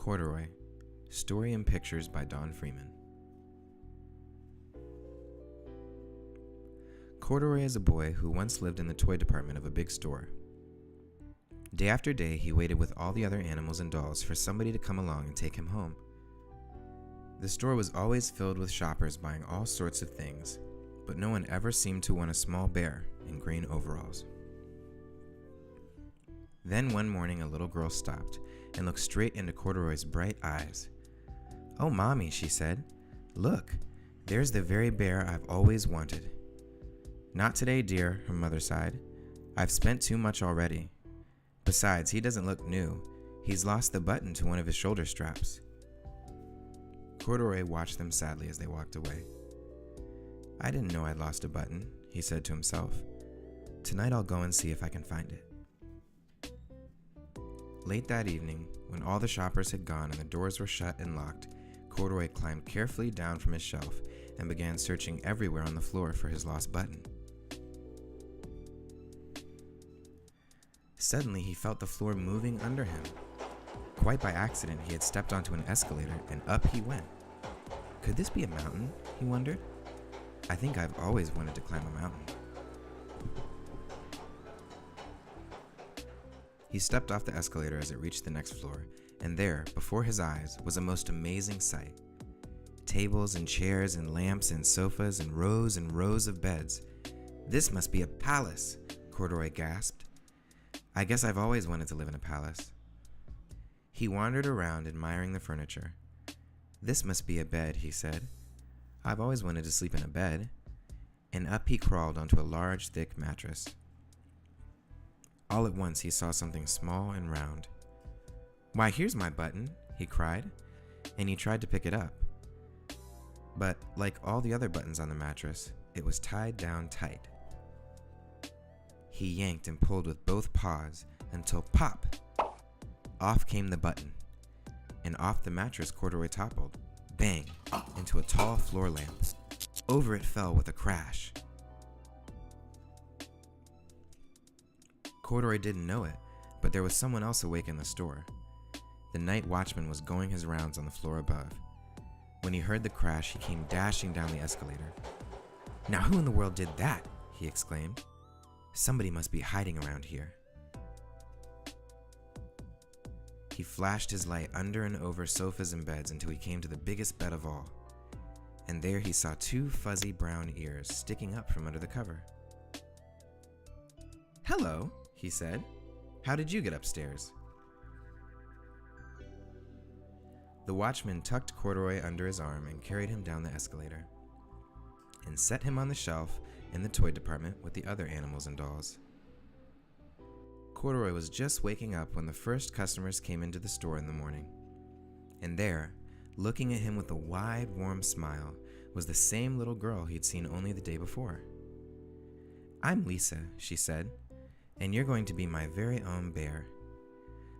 Corduroy, Story and Pictures by Don Freeman. Corduroy is a boy who once lived in the toy department of a big store. Day after day, he waited with all the other animals and dolls for somebody to come along and take him home. The store was always filled with shoppers buying all sorts of things, but no one ever seemed to want a small bear in green overalls. Then one morning, a little girl stopped and looked straight into Corduroy's bright eyes. "Oh, Mommy," she said, "look, there's the very bear I've always wanted." "Not today, dear," her mother sighed. "I've spent too much already. Besides, he doesn't look new. He's lost the button to one of his shoulder straps." Corduroy watched them sadly as they walked away. "I didn't know I'd lost a button," he said to himself. "Tonight I'll go and see if I can find it." Late that evening, when all the shoppers had gone and the doors were shut and locked, Corduroy climbed carefully down from his shelf and began searching everywhere on the floor for his lost button. Suddenly, he felt the floor moving under him. Quite by accident, he had stepped onto an escalator and up he went. Could this be a mountain? He wondered. I think I've always wanted to climb a mountain. He stepped off the escalator as it reached the next floor, and there, before his eyes, was a most amazing sight. Tables and chairs and lamps and sofas and rows of beds. "This must be a palace," Corduroy gasped. "I guess I've always wanted to live in a palace." He wandered around admiring the furniture. "This must be a bed," he said. "I've always wanted to sleep in a bed." And up he crawled onto a large, thick mattress. All at once he saw something small and round. "Why, here's my button," he cried, and he tried to pick it up. But, like all the other buttons on the mattress, it was tied down tight. He yanked and pulled with both paws until pop! Off came the button, and off the mattress Corduroy toppled, bang, into a tall floor lamp. Over it fell with a crash. Corduroy didn't know it, but there was someone else awake in the store. The night watchman was going his rounds on the floor above. When he heard the crash, he came dashing down the escalator. "Now who in the world did that?" he exclaimed. "Somebody must be hiding around here." He flashed his light under and over sofas and beds until he came to the biggest bed of all. And there he saw two fuzzy brown ears sticking up from under the cover. "Hello," he said. "How did you get upstairs?" The watchman tucked Corduroy under his arm and carried him down the escalator and set him on the shelf in the toy department with the other animals and dolls. Corduroy was just waking up when the first customers came into the store in the morning. And there, looking at him with a wide, warm smile, was the same little girl he'd seen only the day before. "I'm Lisa," she said, "and you're going to be my very own bear.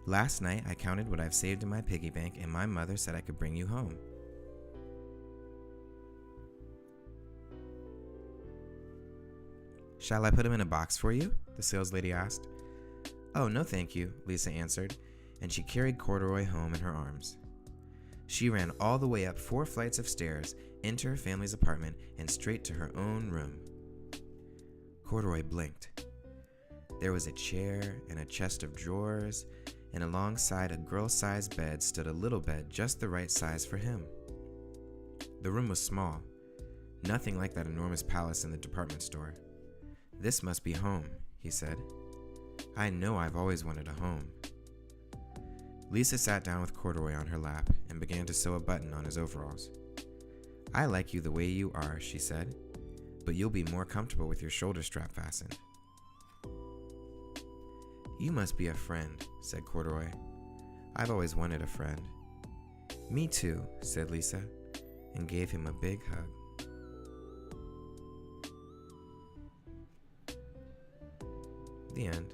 Last night I counted what I've saved in my piggy bank, and my mother said I could bring you home." "Shall I put him in a box for you?" the saleslady asked. "Oh, no thank you," Lisa answered, and she carried Corduroy home in her arms. She ran all the way up 4 flights of stairs, into her family's apartment, and straight to her own room. Corduroy blinked. There was a chair and a chest of drawers, and alongside a girl-sized bed stood a little bed just the right size for him. The room was small, nothing like that enormous palace in the department store. "This must be home," he said. "I know I've always wanted a home." Lisa sat down with Corduroy on her lap and began to sew a button on his overalls. "I like you the way you are," she said, "but you'll be more comfortable with your shoulder strap fastened." "You must be a friend," said Corduroy. "I've always wanted a friend." "Me too," said Lisa, and gave him a big hug. The end.